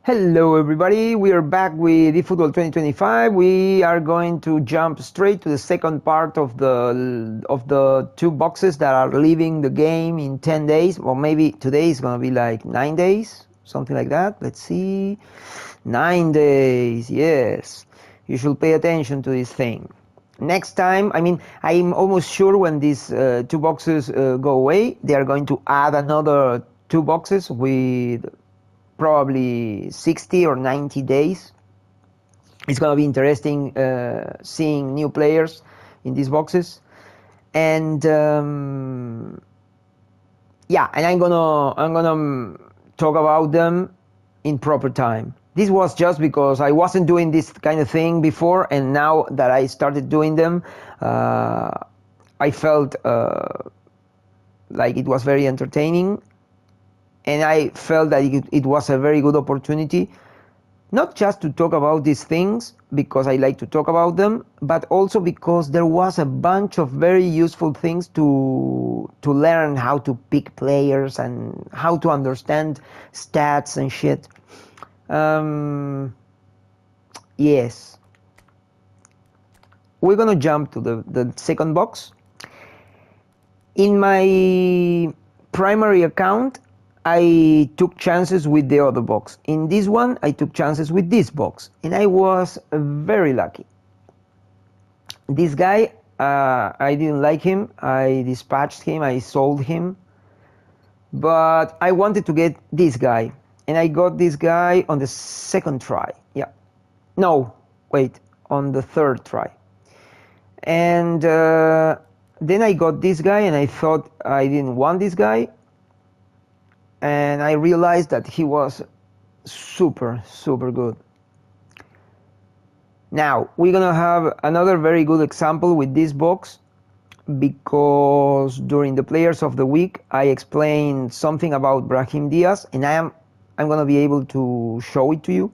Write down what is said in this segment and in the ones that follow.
Hello everybody, we are back with eFootball 2025. We are going to jump straight to the second part of the two boxes that are leaving the game in 10 days, or maybe today is going to be like 9 days, something like that. Let's see. 9 days, yes. You should pay attention to this thing. Next time, I'm almost sure when these two boxes go away, they are going to add another two boxes with probably 60 or 90 days. It's going to be interesting seeing new players in these boxes, and yeah, and I'm gonna talk about them in proper time. This was just because I wasn't doing this kind of thing before, and now that I started doing them, I felt like it was very entertaining, and I felt that it was a very good opportunity, not just to talk about these things because I like to talk about them, but also because there was a bunch of very useful things to learn how to pick players and how to understand stats and shit. Yes. We're gonna jump to the second box. In my primary account, I took chances with the other box. In this one, I took chances with this box, and I was very lucky. This guy, I didn't like him. I dispatched him. I sold him. But I wanted to get this guy, and I got this guy on the second try. Yeah. No, wait, on the third try. And then I got this guy, and I thought I didn't want this guy. And I realized that he was super good. Now we're gonna have another very good example with this box, because during the players of the week I explained something about Brahim Diaz, and I'm gonna be able to show it to you.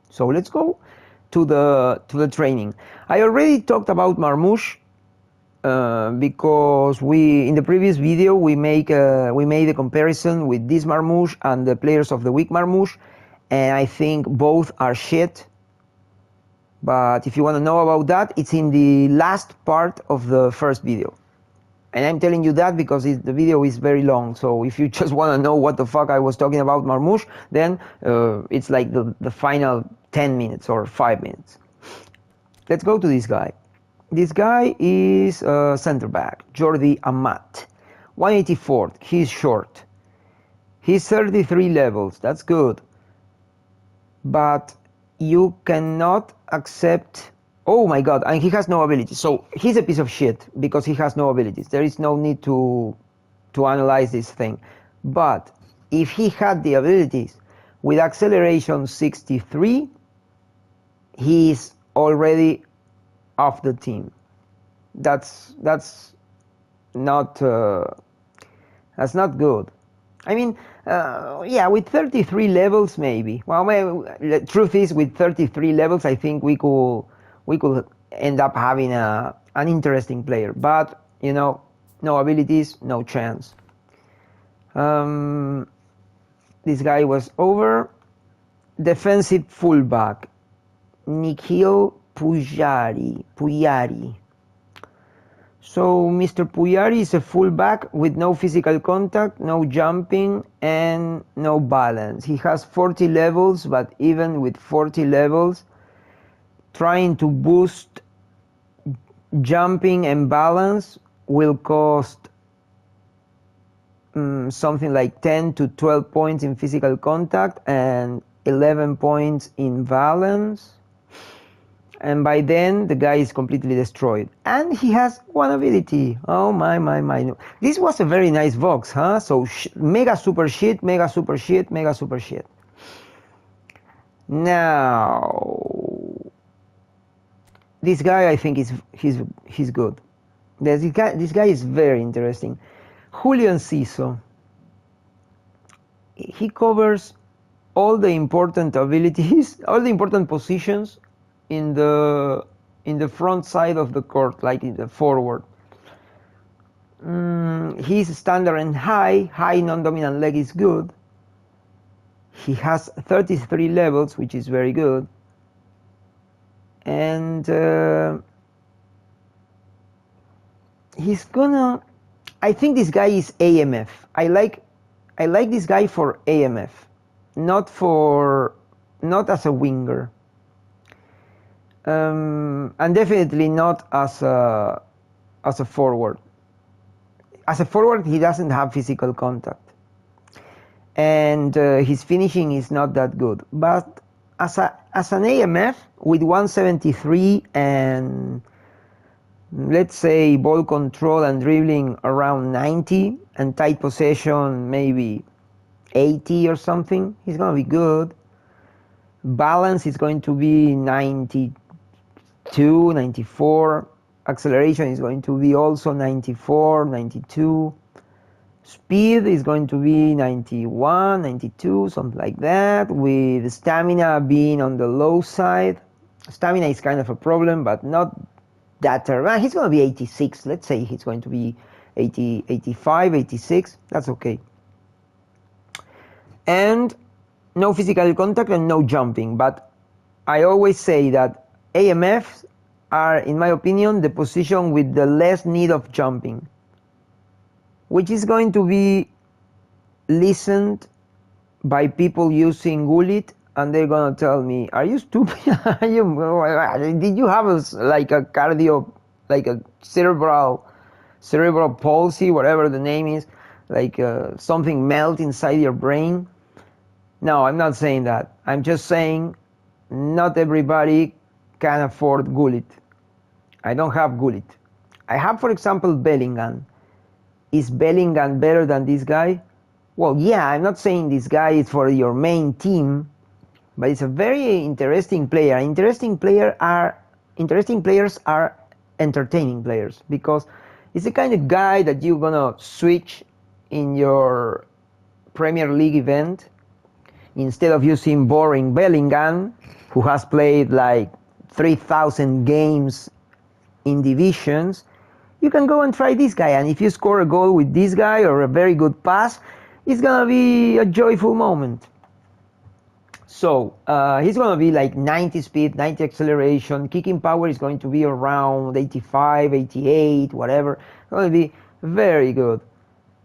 So let's go to the training. I already talked about Marmoush, because in the previous video we made a comparison with this Marmoush and the players of the week Marmoush, and I think both are shit. But if you want to know about that, it's in the last part of the first video. And I'm telling you that because the video is very long, so if you just want to know what the fuck I was talking about Marmoush, then it's like the final 10 minutes or 5 minutes. Let's go to this guy. This guy is center back, Jordi Amat, 184. He's short. He's 33 levels. That's good. But you cannot accept. Oh my god! And he has no abilities. So he's a piece of shit because he has no abilities. There is no need to analyze this thing. But if he had the abilities, with acceleration 63, he's already off the team. That's not good. I mean, yeah, with 33 levels maybe. Well, the truth is, with 33 levels, I think we could end up having an interesting player. But you know, no abilities, no chance. This guy was over. Defensive fullback, Nikhil Pujari. So Mr. Pujari is a fullback with no physical contact, no jumping, and no balance. He has 40 levels, but even with 40 levels, trying to boost jumping and balance will cost something like 10 to 12 points in physical contact and 11 points in balance. And by then the guy is completely destroyed, and he has one ability. Oh my. This was a very nice box, huh? So mega super shit. Now this guy, I think he's good. This guy is very interesting. Julian Ciso. He covers all the important abilities, all the important positions in the front side of the court, like in the forward. His standard and high non-dominant leg is good. He has 33 levels, which is very good. And he's gonna, I think this guy is AMF. I like this guy for AMF, not as a winger. And definitely not as a forward. As a forward, he doesn't have physical contact. And his finishing is not that good. But as an AMF with 173 and let's say ball control and dribbling around 90 and tight possession maybe 80 or something, he's going to be good. Balance is going to be 92, 94. Acceleration is going to be also 94, 92. Speed is going to be 91, 92, something like that, with stamina being on the low side. Stamina is kind of a problem, but not that terrible. He's going to be 86. Let's say he's going to be 80, 85, 86. That's okay. And no physical contact and no jumping. But I always say that AMFs are, in my opinion, the position with the less need of jumping, which is going to be listened by people using Gullit, and they're going to tell me, are you stupid? Did you have a cardio, like a cerebral palsy, whatever the name is, like something melt inside your brain? No, I'm not saying that. I'm just saying not everybody can afford Gullit. I don't have Gullit. I have, for example, Bellingham. Is Bellingham better than this guy? Well, yeah, I'm not saying this guy is for your main team, but it's a very interesting player. Interesting players are entertaining players, because it's the kind of guy that you're gonna switch in your Premier League event. Instead of using boring Bellingham, who has played like 3,000 games in divisions, you can go and try this guy, and if you score a goal with this guy or a very good pass, it's gonna be a joyful moment. So he's gonna be like 90 speed, 90 acceleration, kicking power is going to be around 85, 88, whatever. It's gonna be very good.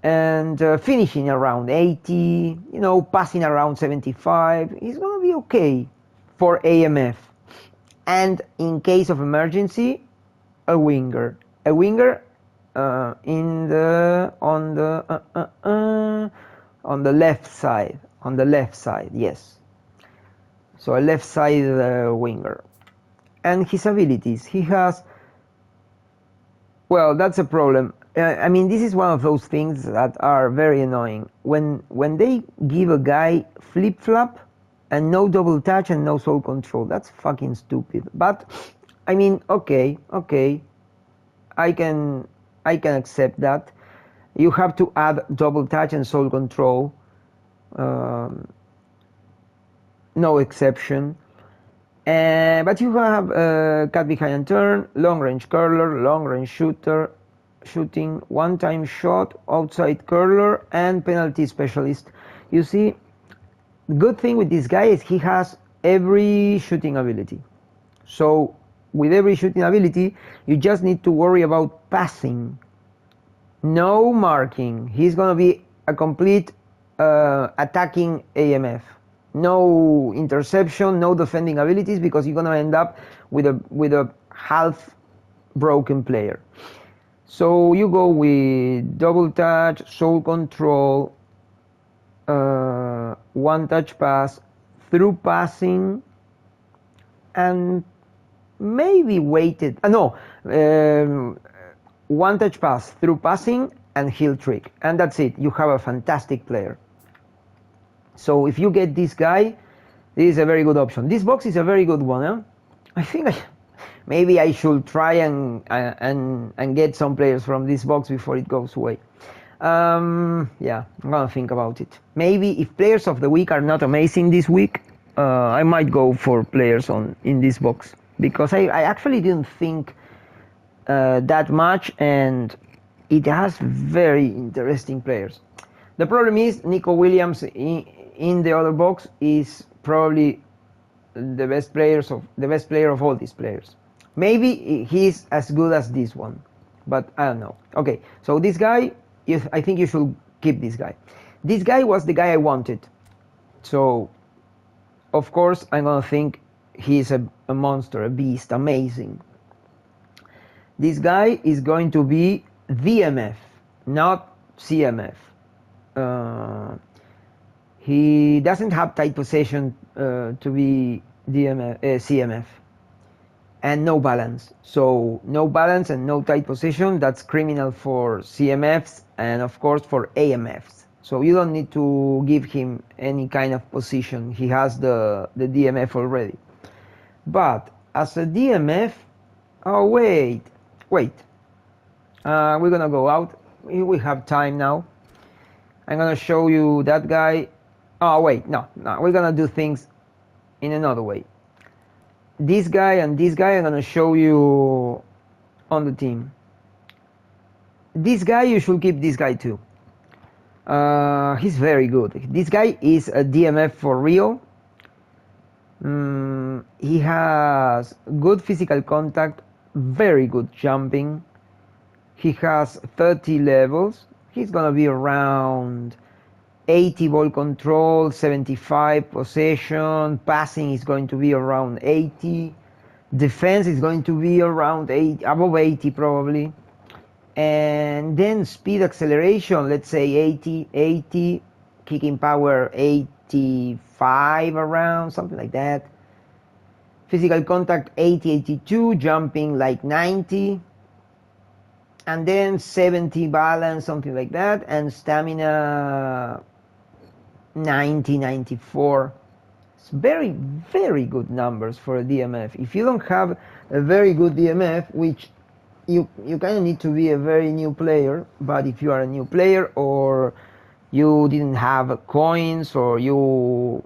And finishing around 80, passing around 75, he's gonna be okay for AMF. And in case of emergency, a winger. A winger on the left side. On the left side, yes. So a left side winger. And his abilities. He has. Well, that's a problem. I mean, this is one of those things that are very annoying. When they give a guy flip-flop and no double touch and no soul control, that's fucking stupid. But I mean, okay. I can accept that. You have to add double touch and soul control. No exception. But you have cut behind and turn, long range curler, long range shooting, one time shot, outside curler, and penalty specialist. You see, the good thing with this guy is he has every shooting ability. So with every shooting ability, you just need to worry about passing. No marking. He's going to be a complete attacking AMF. No interception, no defending abilities, because you're going to end up with a half broken player. So you go with double touch, soul control, one touch pass, through passing, and maybe weighted. One touch pass, through passing, and heel trick, and that's it. You have a fantastic player. So if you get this guy, this is a very good option. This box is a very good one. Huh? I think maybe I should try and get some players from this box before it goes away. Yeah, I'm gonna think about it. Maybe if players of the week are not amazing this week, I might go for players in this box, because I actually didn't think that much, and it has very interesting players. The problem is Nico Williams, in the other box is probably the best player of all these players. Maybe he's as good as this one, but I don't know. Okay, so this guy, I think you should keep this guy. This guy was the guy I wanted, so of course I'm gonna think he's a monster, a beast, amazing. This guy is going to be DMF, not CMF. He doesn't have tight possession to be CMF, and no balance. So no balance and no tight possession, that's criminal for CMFs and of course for AMFs. So you don't need to give him any kind of position. He has the DMF already. But as a DMF, oh wait. We're gonna go out. We have time now. I'm gonna show you that guy. Oh wait, no, we're gonna do things in another way. This guy and this guy I'm gonna show you on the team. This guy, you should keep this guy too. He's very good. This guy is a DMF for real. He has good physical contact, very good jumping. He has 30 levels. He's gonna be around 80 ball control, 75 possession, passing is going to be around 80, defense is going to be around 80, above 80 probably, and then speed acceleration, let's say 80, kicking power 85 around, something like that. Physical contact 80, 82, jumping like 90, and then 70 balance, something like that, and stamina 90, 94. It's very, very good numbers for a DMF. If you don't have a very good DMF, which you kind of need to be a very new player, but if you are a new player or you didn't have coins or you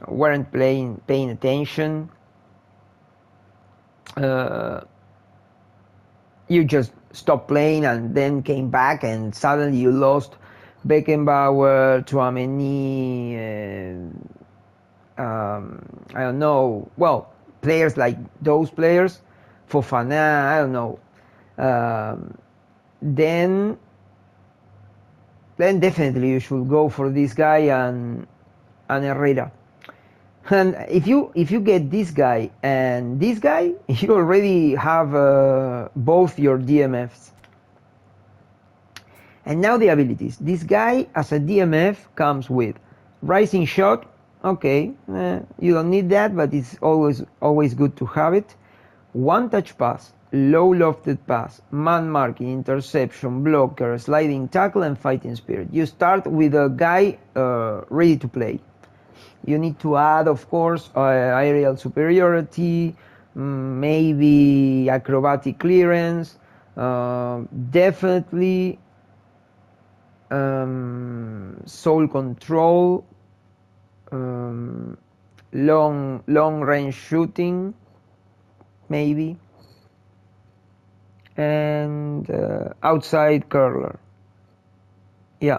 weren't paying attention, you just stopped playing and then came back and suddenly you lost Beckenbauer, Tchouaméni, I don't know, well, players like those players, Fofana, I don't know, then definitely you should go for this guy and Herrera. And if you get this guy and this guy, you already have both your DMFs. And now the abilities. This guy as a DMF comes with rising shot. Okay, you don't need that, but it's always good to have it. One touch pass, low lofted pass, man marking, interception, blocker, sliding tackle, and fighting spirit. You start with a guy ready to play. You need to add, of course, aerial superiority, maybe acrobatic clearance, definitely soul control, long range shooting, maybe, and outside curler. Yeah.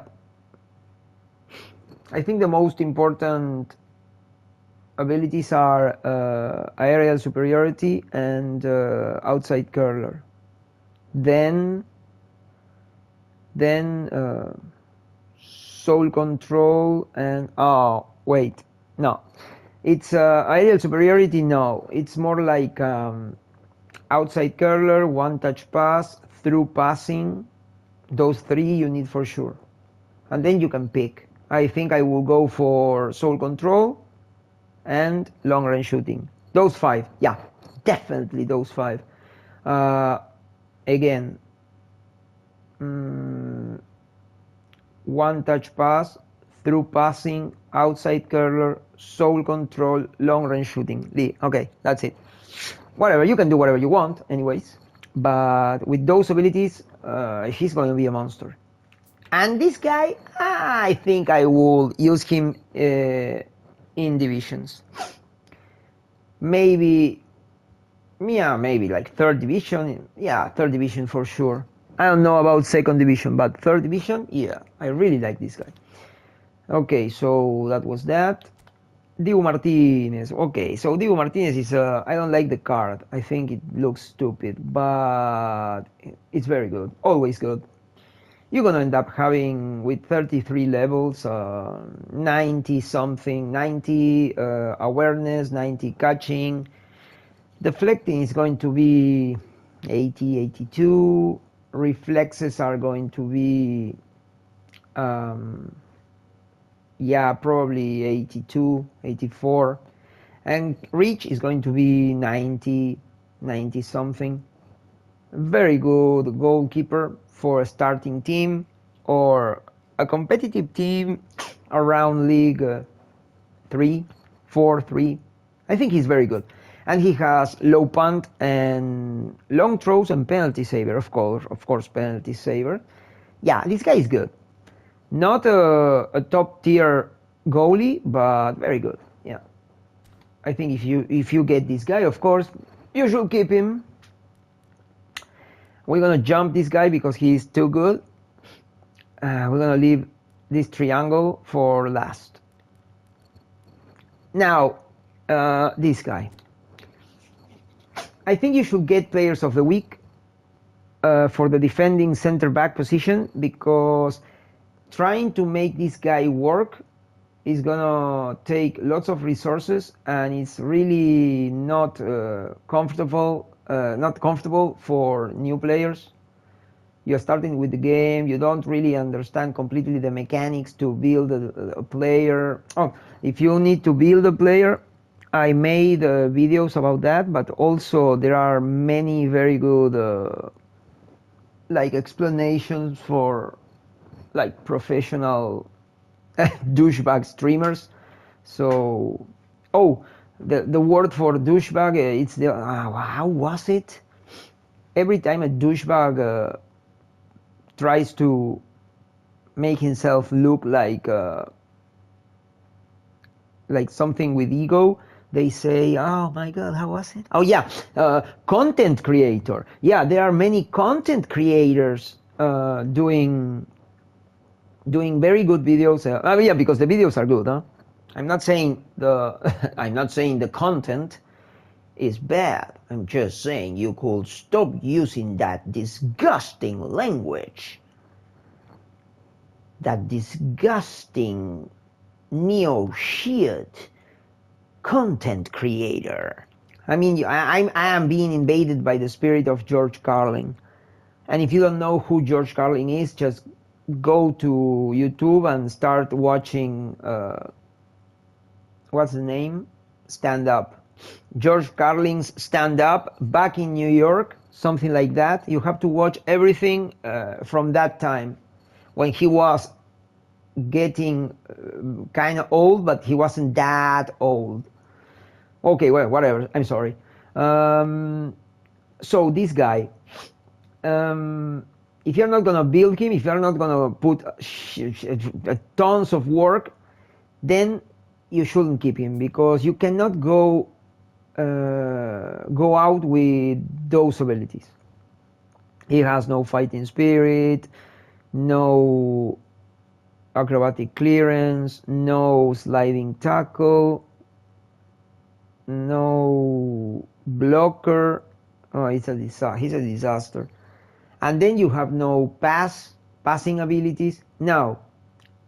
I think the most important abilities are aerial superiority and outside curler. Then soul control and it's aerial superiority. No, it's more like outside curler, one touch pass, through passing. Those three you need for sure, and then you can pick. I think I will go for soul control and long range shooting. Those five, yeah, definitely those five. Again, one touch pass, through passing, outside curler, soul control, long range shooting. Okay, that's it. Whatever, you can do whatever you want anyways, but with those abilities, he's going to be a monster. And this guy, I think I will use him in divisions. Maybe like third division. Yeah, third division for sure. I don't know about second division, but third division, yeah, I really like this guy. Okay, so that was that. Diego Martinez. Okay, so Diego Martinez is I don't like the card. I think it looks stupid, but it's very good. Always good. You're gonna end up having with 33 levels, 90 something, 90 awareness, 90 catching. Deflecting is going to be 80, 82. Reflexes are going to be um, yeah, probably 82, 84. And reach is going to be 90, 90 something. Very good goalkeeper for a starting team or a competitive team around League 3, 4, 3. I think he's very good. And he has low punt and long throws and penalty saver, of course, penalty saver. Yeah, this guy is good. Not a top tier goalie, but very good. Yeah, I think if you get this guy, of course, you should keep him. We're gonna jump this guy because he's too good. We're gonna leave this triangle for last. Now, this guy. I think you should get players of the week for the defending center back position because trying to make this guy work is gonna take lots of resources and it's really not comfortable for new players. You're starting with the game, you don't really understand completely the mechanics to build a player. Oh, if you need to build a player, I made videos about that, but also there are many very good like explanations for like professional douchebag streamers. So, oh, the word for douchebag, it's the how was it? Every time a douchebag tries to make himself look like something with ego, they say, oh my god, how was it? Oh yeah, content creator. Yeah, there are many content creators doing very good videos. Yeah, because the videos are good, huh? I'm not saying the content is bad. I'm just saying you could stop using that disgusting language. That disgusting neo shit content creator. I mean, I am being invaded by the spirit of George Carlin. And if you don't know who George Carlin is, just go to YouTube and start watching, what's the name? Stand Up. George Carlin's Stand Up back in New York, something like that. You have to watch everything from that time when he was getting kind of old, but he wasn't that old. Okay, well, whatever. I'm sorry. So this guy, if you're not gonna build him, if you're not gonna put tons of work, then you shouldn't keep him because you cannot go out with those abilities. He has no fighting spirit, no acrobatic clearance, no sliding tackle, no blocker. Oh, he's a disaster. And then you have no passing abilities. Now,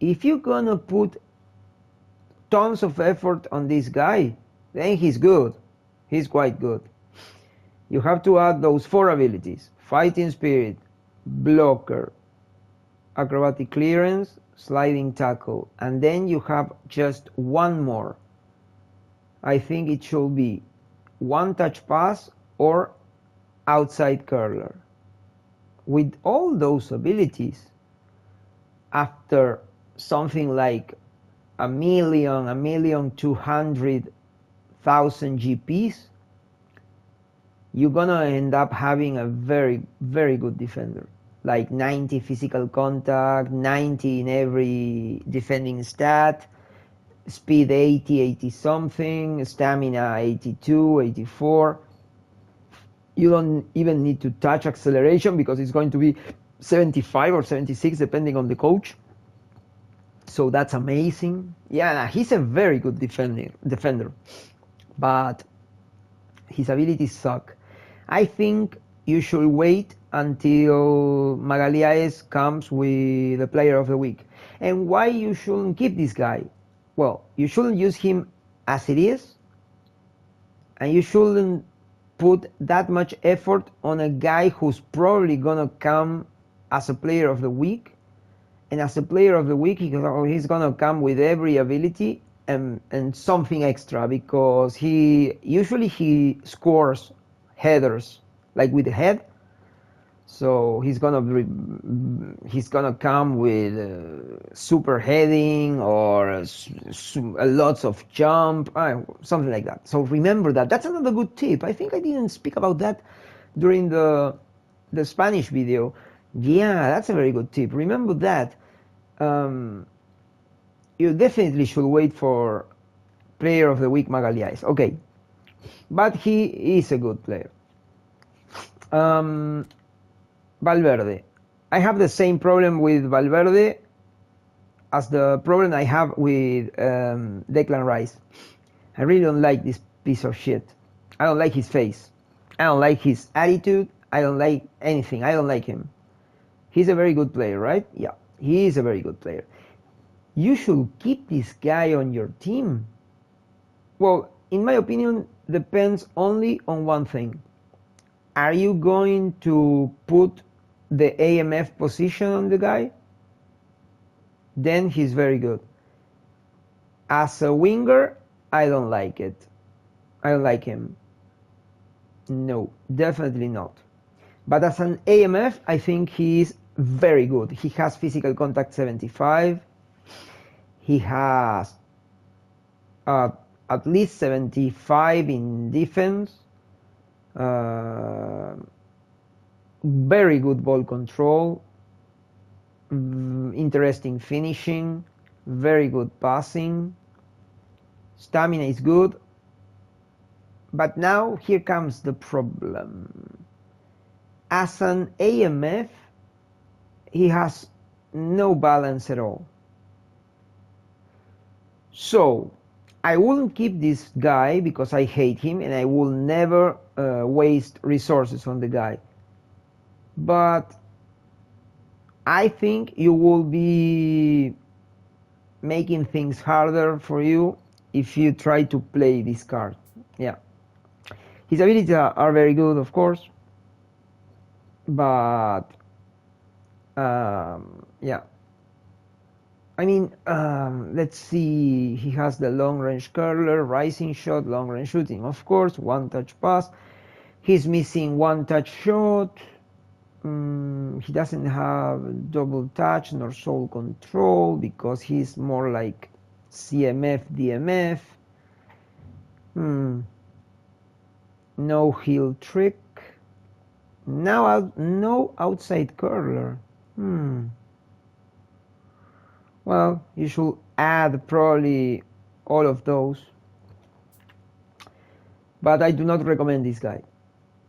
if you're gonna put tons of effort on this guy, then he's good. He's quite good. You have to add those 4 abilities: fighting spirit, blocker, acrobatic clearance, sliding tackle, and then you have just one more. I think it should be one touch pass or outside curler. With all those abilities, after something like 1,200,000 GPs, you're gonna end up having a very, very good defender. Like 90 physical contact, 90 in every defending stat, speed 80, 80 something, stamina 82, 84. You don't even need to touch acceleration because it's going to be 75 or 76 depending on the coach. so that's amazing. Yeah, he's a very good defender, but his abilities suck. I think you should wait until Magalhães comes with the player of the week. And why you shouldn't keep this guy? Well, you shouldn't use him as it is, and you shouldn't put that much effort on a guy who's probably gonna come as a player of the week. And as a player of the week, he's gonna come with every ability and something extra, because he usually scores headers, like with the head. So he's gonna come with super heading or lots of jump, something like that. So remember that. That's another good tip. I think I didn't speak about that during the Spanish video. Yeah, that's a very good tip. Remember that. You definitely should wait for player of the week Magalhães. Okay, but he is a good player. Valverde. I have the same problem with Valverde as the problem I have with Declan Rice. I really don't like this piece of shit. I don't like his face. I don't like his attitude. I don't like anything. I don't like him. He's a very good player, right? Yeah, he is a very good player. You should keep this guy on your team. Well, in my opinion, depends only on one thing. Are you going to put the AMF position on the guy? Then he's very good. As a winger, I don't like it. I don't like him. No, definitely not. But as an AMF, I think he is very good. He has physical contact 75. He has at least 75 in defense. Very good ball control. Interesting finishing. Very good passing. Stamina is good. But now here comes the problem. As an AMF, he has no balance at all. So I wouldn't keep this guy because I hate him, and I will never waste resources on the guy. But I think you will be making things harder for you if you try to play this card. Yeah. His abilities are very good, of course. But yeah. I mean, let's see, he has the long range curler, rising shot, long range shooting, of course, one touch pass. He's missing one touch shot. He doesn't have double touch nor soul control because he's more like CMF, DMF. No heel trick. Now no outside curler. Well, you should add probably all of those. But I do not recommend this guy.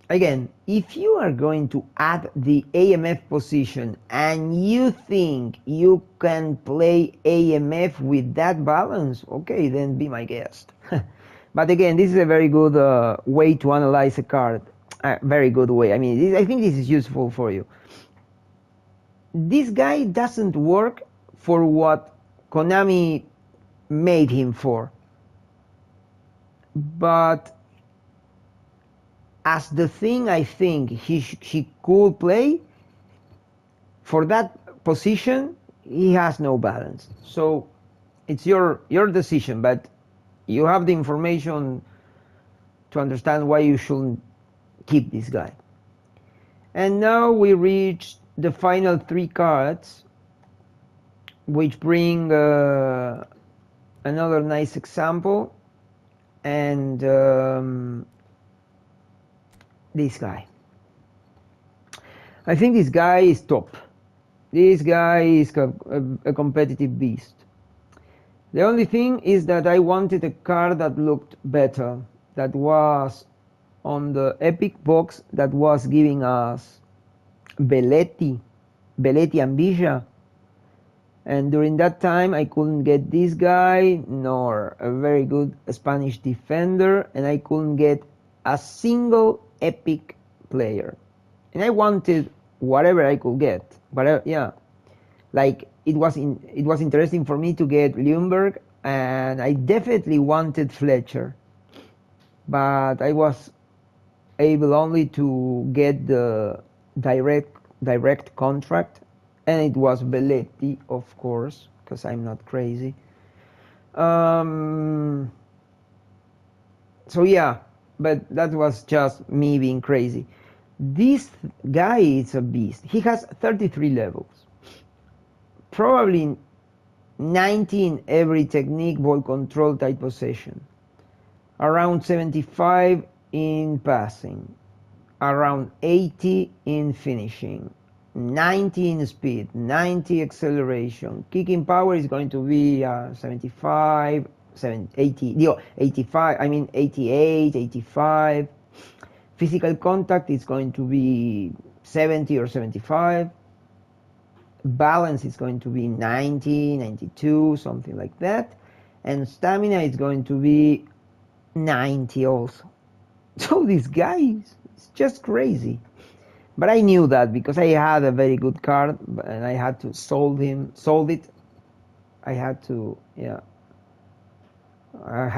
Again, if you are going to add the AMF position and you think you can play AMF with that balance, okay, then be my guest. But again, this is a very good way to analyze a card. Very good way. I mean, I think this is useful for you. This guy doesn't work for what Konami made him for. But as the thing I think he could play, for that position, he has no balance. So it's your decision, but you have the information to understand why you shouldn't keep this guy. And now we reach the final three cards, which bring another nice example, and this guy. I think this guy is top. This guy is a competitive beast. The only thing is that I wanted a card that looked better, that was on the Epic box, that was giving us Belletti and Villa. And during that time, I couldn't get this guy, nor a very good Spanish defender, and I couldn't get a single epic player. And I wanted whatever I could get. But yeah, like it was interesting for me to get Ljungberg, and I definitely wanted Fletcher, but I was able only to get the direct contract, and it was Belletti, of course, because I'm not crazy. So yeah, but that was just me being crazy. This guy is a beast. He has 33 levels, probably 90 in every technique, ball control, tight possession, around 75 in passing, around 80 in finishing, 90 in speed, 90 acceleration. Kicking power is going to be 75, 85, I mean 88, 85. Physical contact is going to be 70 or 75. Balance is going to be 90, 92, something like that. And stamina is going to be 90 also. So this guy is just crazy. But I knew that because I had a very good card and I had to sold it. I had to, yeah. I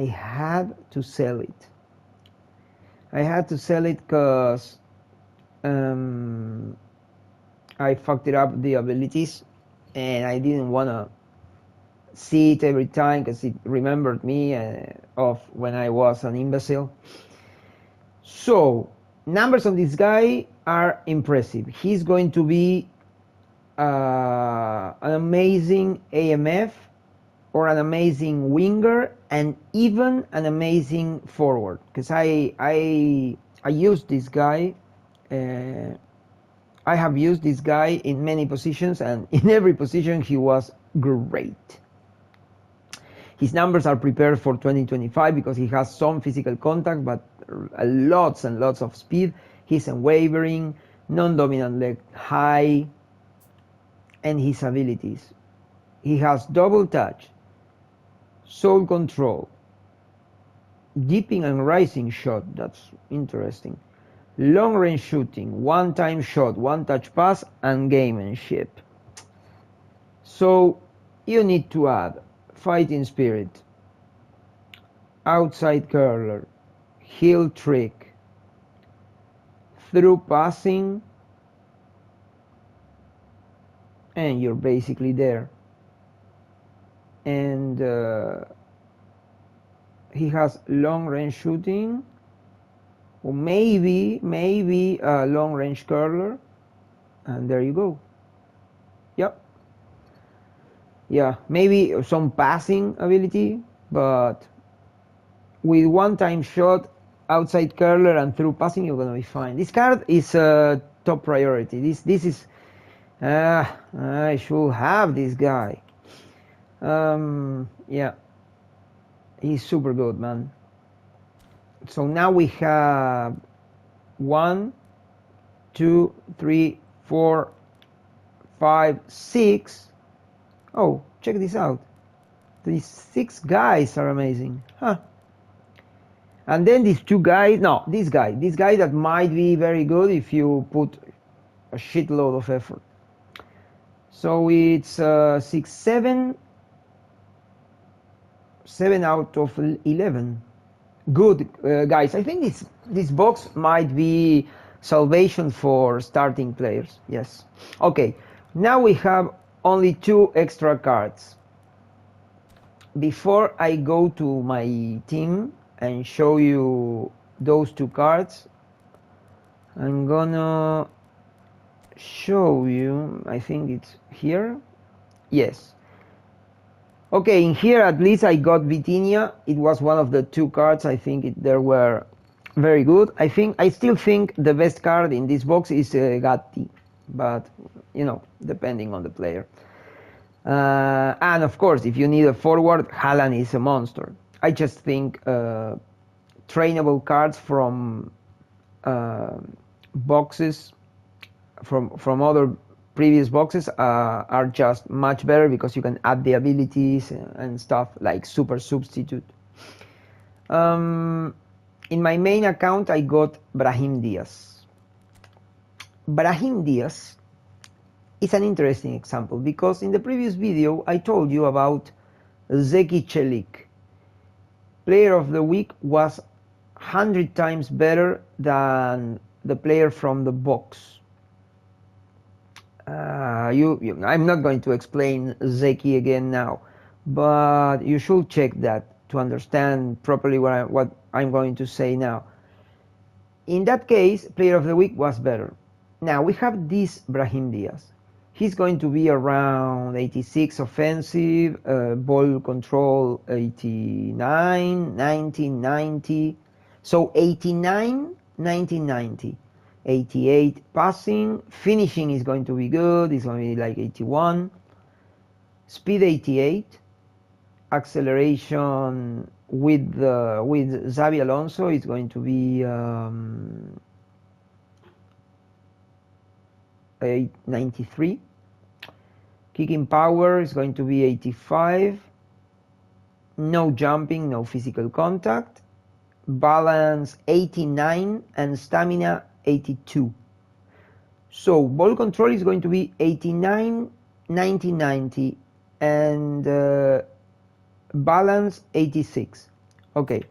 had to sell it. I had to sell it because I fucked it up the abilities and I didn't want to see it every time because it remembered me of when I was an imbecile. So numbers of this guy are impressive. He's going to be an amazing AMF or an amazing winger and even an amazing forward, because I used this guy. I have used this guy in many positions, and in every position he was great. His numbers are prepared for 2025 because he has some physical contact, but lots and lots of speed. He's unwavering, non-dominant leg high, and his abilities. He has double touch, soul control, dipping and rising shot. That's interesting. Long range shooting, one time shot, one touch pass, and gamemanship. So you need to add fighting spirit, outside curler, heel trick, through passing, and you're basically there. And he has long range shooting, or maybe a long range curler, and there you go. Yep. Yeah, maybe some passing ability, but with one time shot, outside curler, and through passing, you're gonna be fine. This card is a top priority. This is I should have this guy. Yeah, he's super good, man. So now we have 1, 2, 3, 4, 5, 6. Oh, check this out. These 6 guys are amazing. Huh. And then these 2 guys, no, this guy that might be very good if you put a shitload of effort. So it's 6, 7 out of 11. Good, guys. I think this box might be salvation for starting players. Yes. Okay. Now we have only 2 extra cards. Before I go to my team and show you those 2 cards, I'm gonna show you, I think it's here. Yes. Okay, in here at least I got Vitinha. It was one of the 2 cards. I think they were very good. I still think the best card in this box is Gatti, but you know, depending on the player. And of course, if you need a forward, Haaland is a monster. I just think trainable cards from boxes from other previous boxes are just much better because you can add the abilities and stuff like super substitute. In my main account, I got Brahim Diaz. Brahim Diaz is an interesting example because in the previous video I told you about Zeki Çelik. Player of the week was 100 times better than the player from the box. I'm not going to explain Zeki again now, but you should check that to understand properly what I'm going to say now. In that case, player of the week was better. Now we have this Brahim Diaz. He's going to be around 86 offensive, ball control 89, 90, 90. So 89, 90, 90. 88 passing, finishing is going to be good, it's going to be like 81. Speed 88. Acceleration with Xabi Alonso is going to be 93. Kicking power is going to be 85. No jumping, no physical contact. Balance 89 and stamina 82. So ball control is going to be 89, 90, 90 and balance 86. Okay,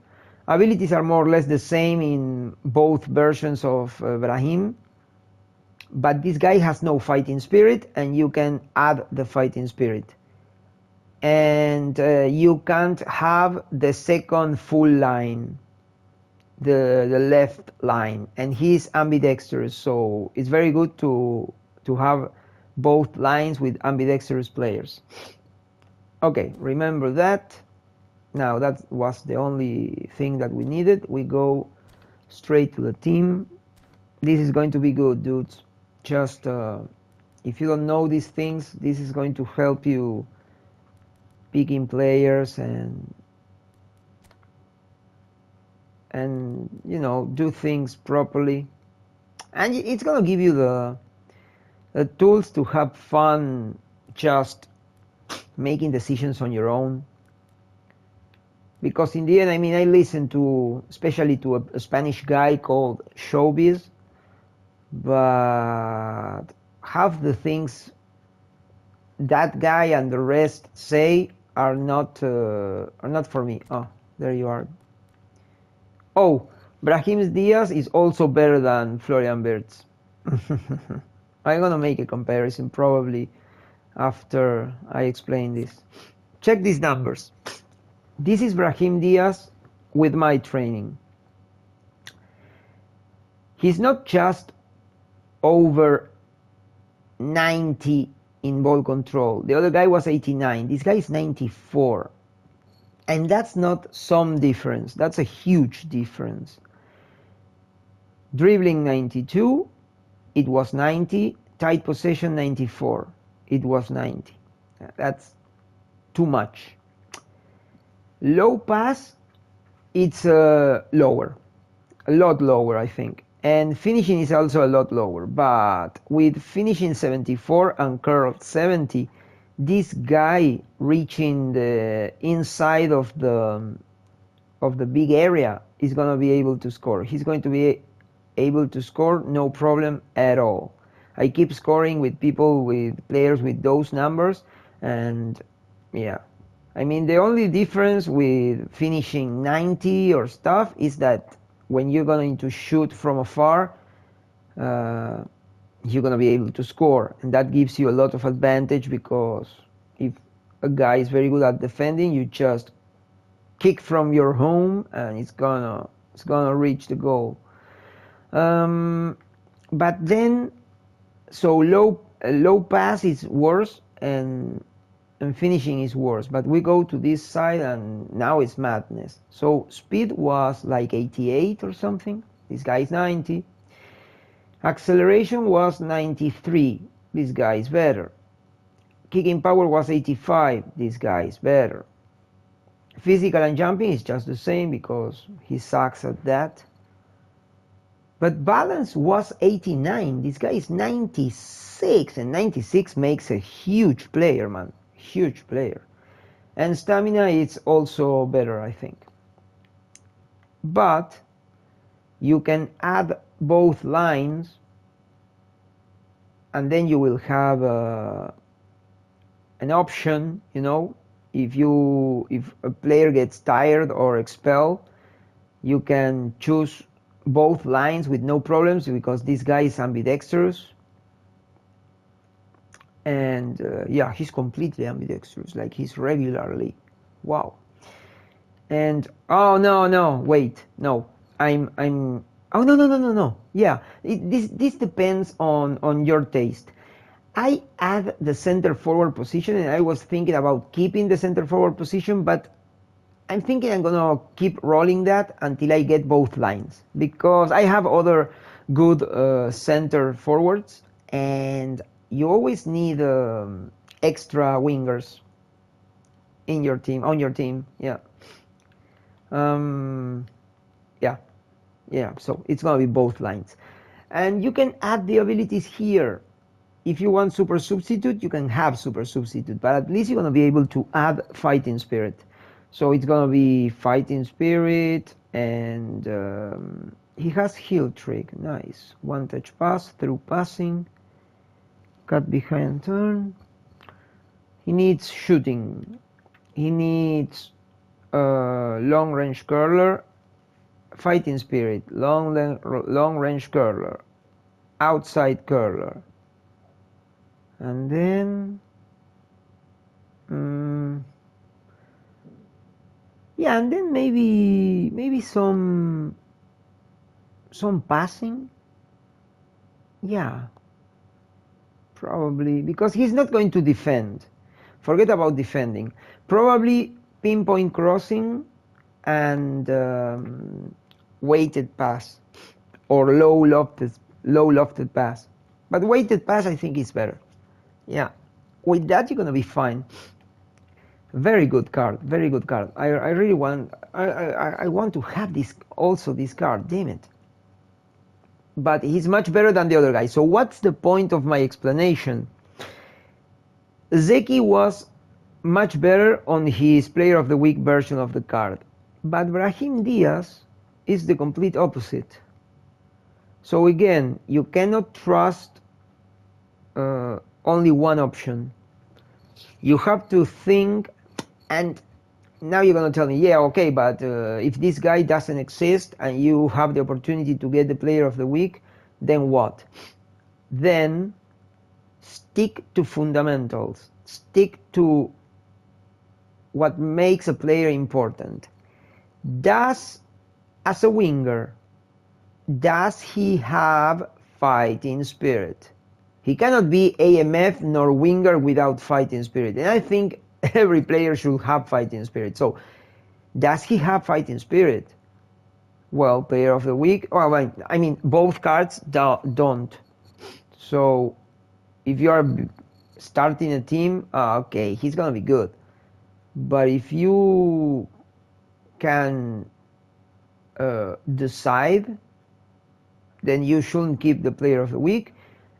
abilities are more or less the same in both versions of Brahim, but this guy has no fighting spirit and you can add the fighting spirit. And you can't have the second full line, the left line, and he's ambidextrous, so it's very good to have both lines with ambidextrous players. Okay, remember that. Now that was the only thing that we needed. We go straight to the team. This is going to be good, dudes. Just if you don't know these things, this is going to help you picking players and you know, do things properly, and it's gonna give you the tools to have fun just making decisions on your own. Because in the end, I mean, I listen to, especially to a Spanish guy called Showbiz, but half the things that guy and the rest say are not for me. Oh, there you are. Oh, Brahim Diaz is also better than Florian Wirtz. I'm gonna make a comparison probably after I explain this. Check these numbers. This is Brahim Diaz with my training. He's not just over 90 in ball control. The other guy was 89. This guy is 94. And that's not some difference. That's a huge difference. Dribbling 92, it was 90. Tight possession 94, it was 90. That's too much. Low pass, it's lower. A lot lower, I think. And finishing is also a lot lower. But with finishing 74 and curl 70, this guy reaching the inside of the big area is going to be able to score. He's going to be able to score no problem at all. I keep scoring with people, with players with those numbers, and yeah. I mean, the only difference with finishing 90 or stuff is that when you're going to shoot from afar, you're going to be able to score, and that gives you a lot of advantage, because if a guy is very good at defending, you just kick from your home and it's gonna reach the goal. But then, so low pass is worse and finishing is worse, but we go to this side and now it's madness. So speed was like 88 or something, this guy is 90. Acceleration was 93, this guy is better. Kicking power was 85, this guy is better. Physical and jumping is just the same because he sucks at that. But balance was 89. This guy is 96, and 96 makes a huge player, man. Huge player. And stamina is also better, I think. But you can add both lines, and then you will have an option, you know, if a player gets tired or expelled, you can choose both lines with no problems, because this guy is ambidextrous. And yeah, he's completely ambidextrous, like he's regularly. Wow. And oh no, wait, no, I'm oh no. Yeah, this depends on your taste. I add the center forward position, and I was thinking about keeping the center forward position, but I'm thinking I'm gonna keep rolling that until I get both lines, because I have other good center forwards, and you always need extra wingers in your team, on your team. Yeah. Yeah. So it's gonna be both lines, and you can add the abilities here. If you want super substitute, you can have super substitute, but at least you're gonna be able to add fighting spirit. So it's gonna be fighting spirit, and he has heal trick. Nice. One touch pass, through passing, cut behind turn. He needs shooting. He needs long range curler, fighting spirit, long range curler, outside curler, and then yeah, and then maybe some passing. Yeah, probably, because he's not going to defend. Forget about defending. Probably pinpoint crossing and weighted pass, or low lofted pass. But weighted pass, I think, is better. Yeah, with that you're gonna be fine. Very good card, very good card. I really want, I want to have this card. Damn it! But he's much better than the other guy. So what's the point of my explanation? Zeki was much better on his Player of the Week version of the card, but Brahim Diaz is the complete opposite. So again, you cannot trust only one option. You have to think, and now you're going to tell me, yeah, okay, but if this guy doesn't exist and you have the opportunity to get the Player of the Week, then what? Then stick to fundamentals. Stick to what makes a player important. As a winger, does he have fighting spirit? He cannot be AMF nor winger without fighting spirit. And I think every player should have fighting spirit. So, does he have fighting spirit? Well, Player of the Week, well, I mean, both cards don't. So, if you are starting a team, okay, he's gonna be good. But if you can decide, then you shouldn't keep the Player of the Week,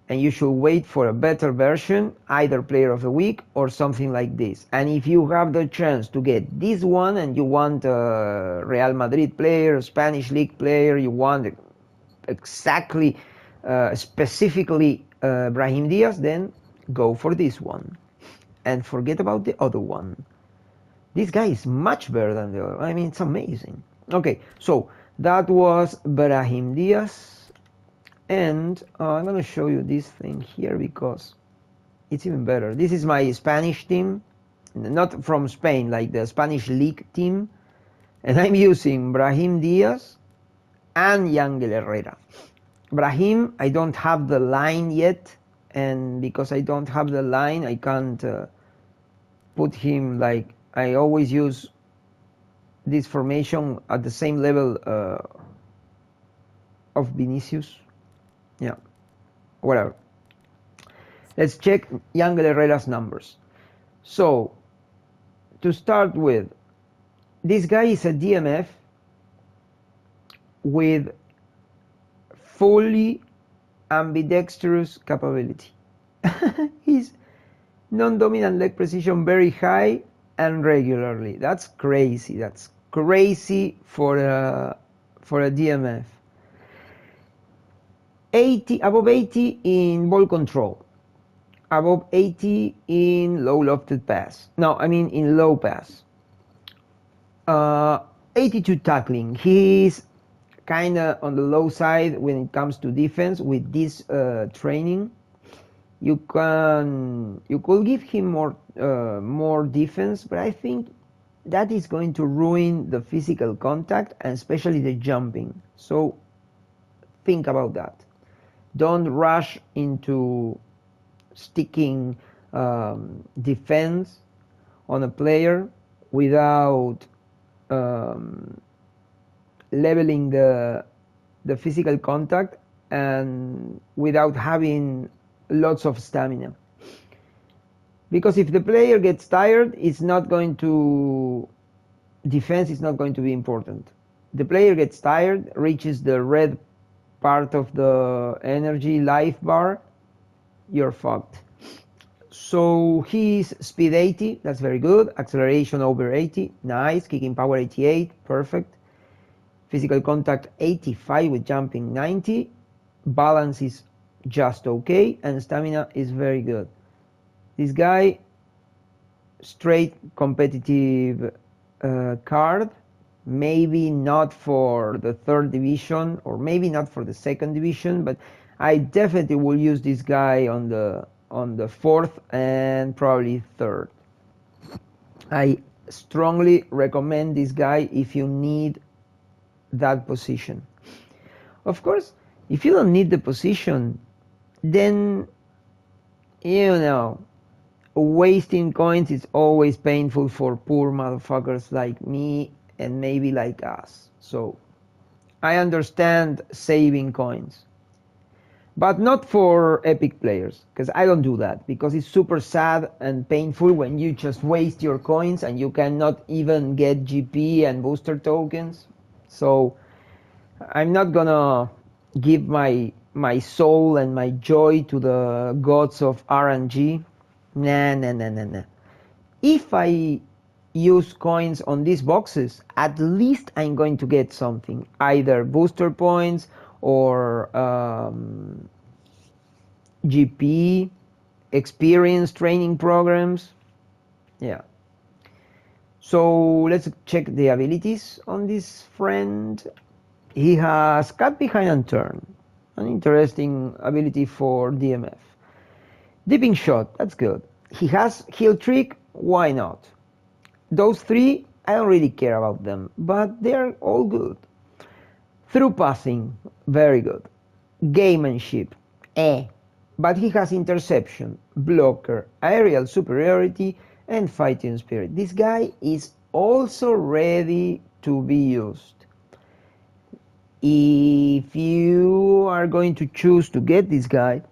and you should wait for a better version, either Player of the Week or something like this. And if you have the chance to get this one, and you want a Real Madrid player, a Spanish League player, you want exactly, specifically Brahim Diaz, then go for this one. And forget about the other one. This guy is much better than the other. I mean, it's amazing. Okay, so that was Brahim Diaz. And I'm going to show you this thing here because it's even better. This is my Spanish team, not from Spain, like the Spanish League team. And I'm using Brahim Diaz and Yangel Herrera. Brahim, I don't have the line yet. And because I don't have the line, I can't put him like, I always use this formation at the same level of Vinicius. Yeah, whatever. Let's check Yangel Herrera's numbers. So, to start with, this guy is a DMF with fully ambidextrous capability. His non-dominant leg precision very high and regularly. That's crazy. That's crazy for a DMF. 80, above 80 in ball control, above 80 in low lofted pass. No, I mean in low pass. 82 tackling. He's kind of on the low side when it comes to defense. With this training, you could give him more defense, but I think that is going to ruin the physical contact and especially the jumping. So think about that. Don't rush into sticking defense on a player without leveling the physical contact and without having lots of stamina. Because if the player gets tired, defense is not going to be important. The player gets tired, reaches the red part of the energy life bar, you're fucked. So he's speed 80, that's very good. Acceleration over 80, nice. Kicking power 88, perfect. Physical contact 85 with jumping 90. Balance is just okay, and stamina is very good. This guy, straight competitive card, maybe not for the third division or maybe not for the second division, but I definitely will use this guy on the fourth and probably third. I strongly recommend this guy if you need that position. Of course, if you don't need the position, then wasting coins is always painful for poor motherfuckers like me and maybe like us. So I understand saving coins, but not for epic players, because I don't do that, because it's super sad and painful when you just waste your coins and you cannot even get GP and booster tokens. So I'm not gonna give my soul and my joy to the gods of RNG. Nah. If I use coins on these boxes, at least I'm going to get something, either booster points or GP, experience training programs. Yeah. So let's check the abilities on this friend. He has cut behind and turn, an interesting ability for DMF. Dipping shot, that's good. He has heel trick, why not? Those three, I don't really care about them, but they're all good. Through passing, very good. Gamemanship, but he has interception, blocker, aerial superiority, and fighting spirit. This guy is also ready to be used. If you are going to choose to get this guy,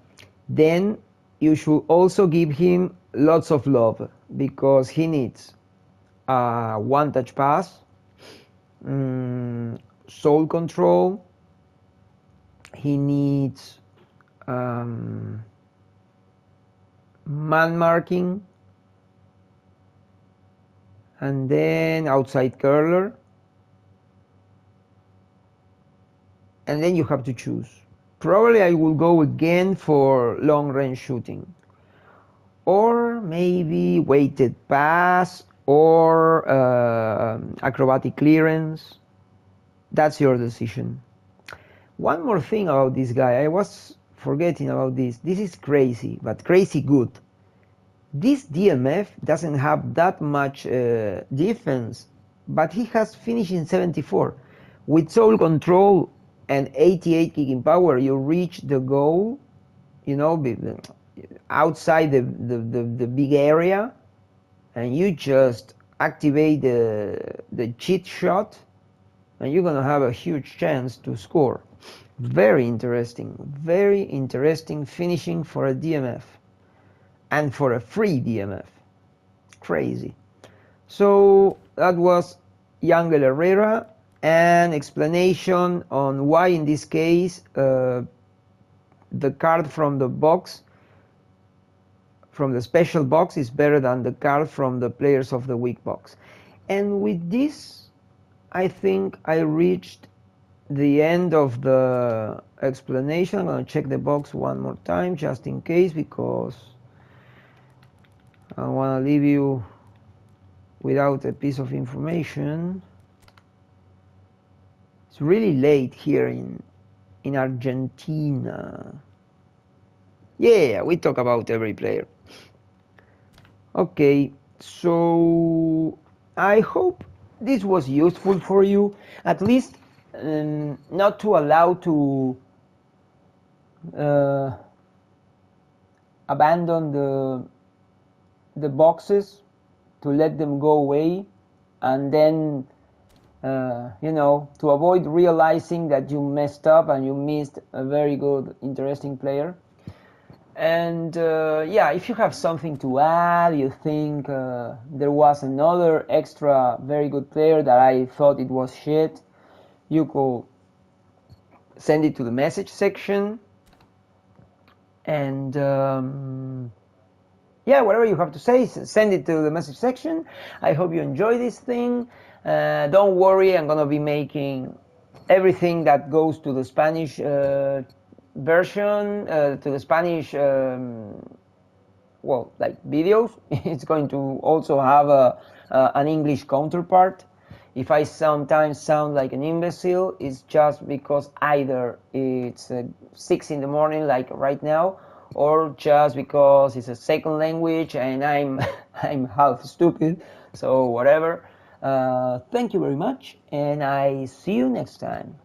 then you should also give him lots of love, because he needs one touch pass, soul control, he needs man marking, and then outside curler, and then you have to choose. Probably I will go again for long range shooting, or maybe weighted pass, or acrobatic clearance. That's your decision. One more thing about this guy, I was forgetting about this. This is crazy, but crazy good. This DMF doesn't have that much defense, but he has finishing 74. With soul control and 88 kicking power, you reach the goal, outside the big area, and you just activate the cheat shot, and you're gonna have a huge chance to score. Very interesting finishing for a DMF, and for a free DMF. Crazy. So that was Yangel Herrera. and explanation on why in this case the card from the box, from the special box, is better than the card from the Players of the Week box. And with this, I think I reached the end of the explanation. I'm going to check the box one more time just in case, because I want to leave you without a piece of information. It's really late here in Argentina. Yeah, we talk about every player. Okay, so I hope this was useful for you, at least not to allow to abandon the boxes, to let them go away, and then you know, to avoid realizing that you messed up and you missed a very good, interesting player. And yeah, if you have something to add, you think there was another extra very good player that I thought it was shit, you could send it to the message section. And yeah, whatever you have to say, send it to the message section. I hope you enjoy this thing. Don't worry, I'm gonna be making everything that goes to the Spanish version, to the Spanish well, like videos. It's going to also have an English counterpart. If I sometimes sound like an imbecile, it's just because either it's 6 in the morning like right now, or just because it's a second language and I'm I'm half stupid. So whatever. Thank you very much, and I see you next time.